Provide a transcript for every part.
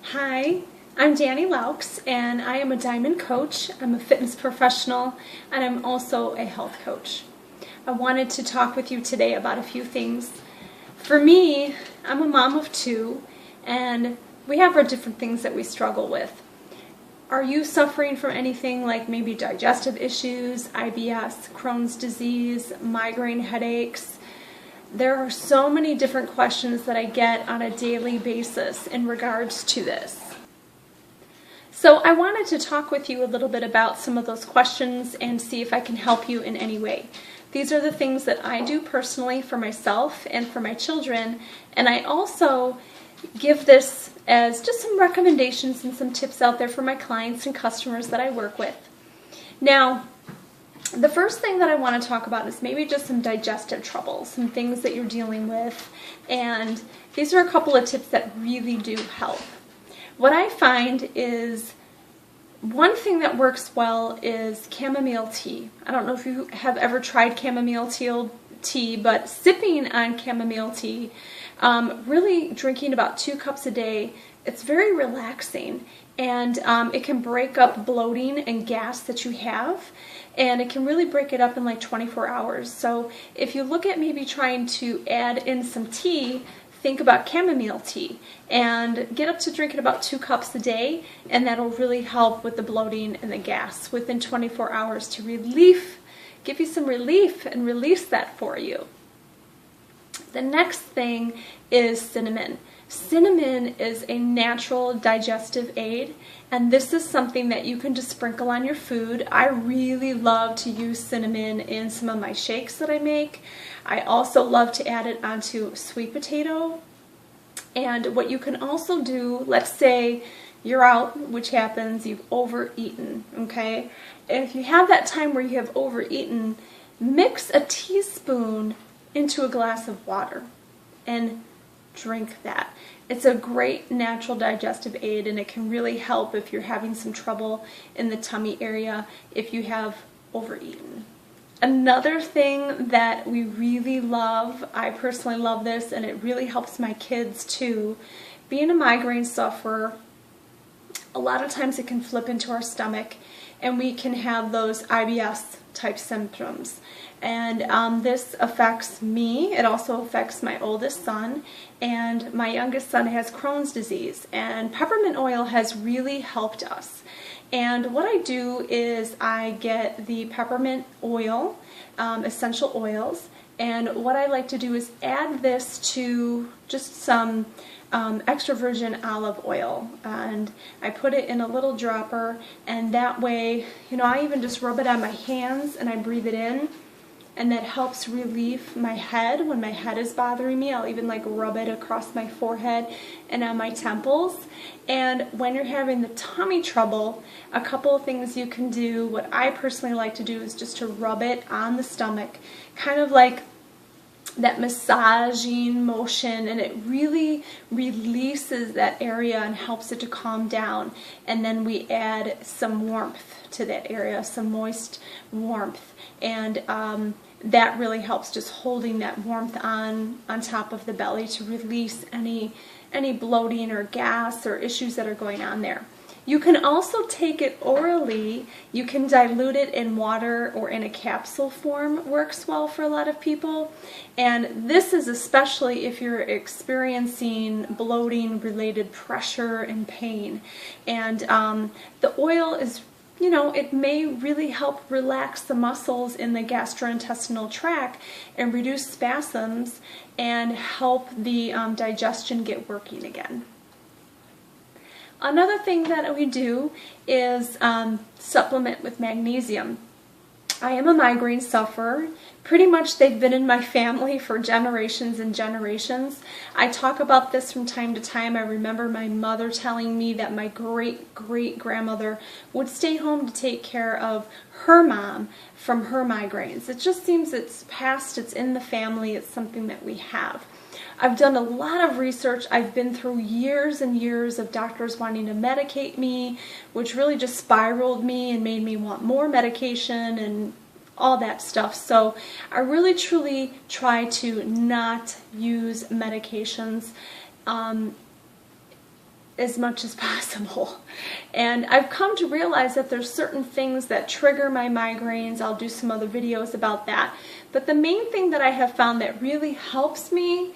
Hi, I'm Dani Laux, and I am a diamond coach. I'm a fitness professional, and I'm also a health coach. I wanted to talk with you today about a few things. For me, I'm a mom of two, and we have our different things that we struggle with. Are you suffering from anything like maybe digestive issues, IBS, Crohn's disease, migraine headaches? There are so many different questions that I get on a daily basis in regards to this. So I wanted to talk with you a little bit about some of those questions and see if I can help you in any way. These are the things that I do personally for myself and for my children, and I also give this as just some recommendations and some tips out there for my clients and customers that I work with. Now, the first thing that I want to talk about is maybe just some digestive trouble, some things that you're dealing with, and these are a couple of tips that really do help. What I find is one thing that works well is chamomile tea. I don't know if you have ever tried chamomile tea, but sipping on chamomile tea, really drinking about 2 cups a day, it's very relaxing, and it can break up bloating and gas that you have, and it can really break it up in like 24 hours. So if you look at maybe trying to add in some tea, think about chamomile tea and get up to drinking about 2 cups a day, and that'll really help with the bloating and the gas within 24 hours to give you some relief and release that for you. The next thing is cinnamon. Cinnamon is a natural digestive aid, and this is something that you can just sprinkle on your food. I really love to use cinnamon in some of my shakes that I make. I also love to add it onto sweet potato. And what you can also do, let's say you're out, which happens, you've overeaten, okay? And if you have that time where you have overeaten, mix a teaspoon into a glass of water and drink that. It's a great natural digestive aid, and it can really help if you're having some trouble in the tummy area if you have overeaten. Another thing that we really love, I personally love this, and it really helps my kids too. Being a migraine sufferer, a lot of times it can flip into our stomach, and we can have those IBS type symptoms. And this affects me. It also affects my oldest son, and my youngest son has Crohn's disease, and peppermint oil has really helped us. And what I do is I get the peppermint oil, essential oils, and what I like to do is add this to just some extra virgin olive oil, and I put it in a little dropper, and that way, I even just rub it on my hands and I breathe it in, and that helps relieve my head. When my head is bothering me, I'll even rub it across my forehead and on my temples. And when you're having the tummy trouble, a couple of things you can do. What I personally like to do is just to rub it on the stomach, kind of like that massaging motion, and it really releases that area and helps it to calm down. And then we add some warmth to that area, some moist warmth, and that really helps, just holding that warmth on top of the belly to release any bloating or gas or issues that are going on there. You can also take it orally. You can dilute it in water or in a capsule form. Works well for a lot of people. And this is especially if you're experiencing bloating related pressure and pain. And the oil is, it may really help relax the muscles in the gastrointestinal tract and reduce spasms and help the digestion get working again. Another thing that we do is supplement with magnesium. I am a migraine sufferer. Pretty much they've been in my family for generations and generations. I talk about this from time to time. I remember my mother telling me that my great-great-grandmother would stay home to take care of her mom from her migraines. It just seems it's past, it's in the family, it's something that we have. I've done a lot of research. I've been through years and years of doctors wanting to medicate me, which really just spiraled me and made me want more medication and all that stuff. So I really truly try to not use medications as much as possible. And I've come to realize that there's certain things that trigger my migraines. I'll do some other videos about that. But the main thing that I have found that really helps me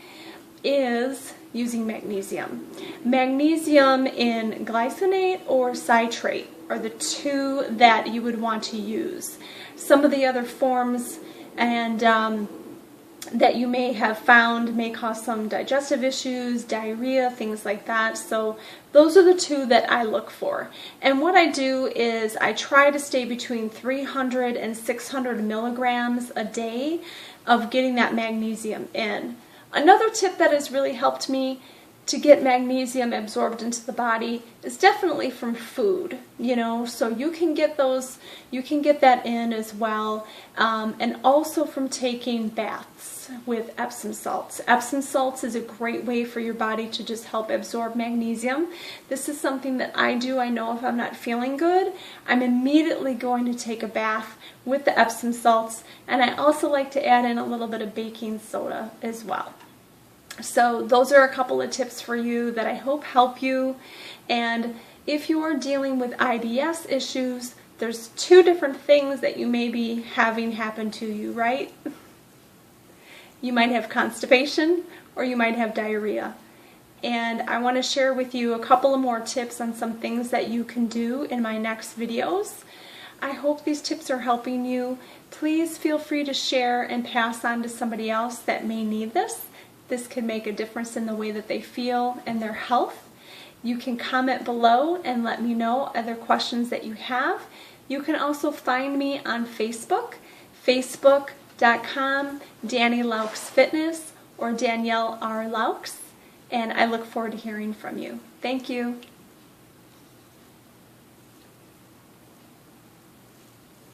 is using magnesium. Magnesium in glycinate or citrate are the two that you would want to use. Some of the other forms that you may have found may cause some digestive issues, diarrhea, things like that. So those are the two that I look for. And what I do is I try to stay between 300 and 600 milligrams a day of getting that magnesium in. Another tip that has really helped me to get magnesium absorbed into the body is definitely from food, so you can get that in as well, and also from taking baths with Epsom salts. Epsom salts is a great way for your body to just help absorb magnesium. This is something that I do. I know if I'm not feeling good, I'm immediately going to take a bath with the Epsom salts, and I also like to add in a little bit of baking soda as well. So those are a couple of tips for you that I hope help you. And if you are dealing with IBS issues, there's two different things that you may be having happen to you, right? You might have constipation or you might have diarrhea. And I want to share with you a couple of more tips on some things that you can do in my next videos. I hope these tips are helping you. Please feel free to share and pass on to somebody else that may need this. This can make a difference in the way that they feel and their health. You can comment below and let me know other questions that you have. You can also find me on Facebook, facebook.com, Dani Laux Fitness or Danielle R. Laux, and I look forward to hearing from you. Thank you.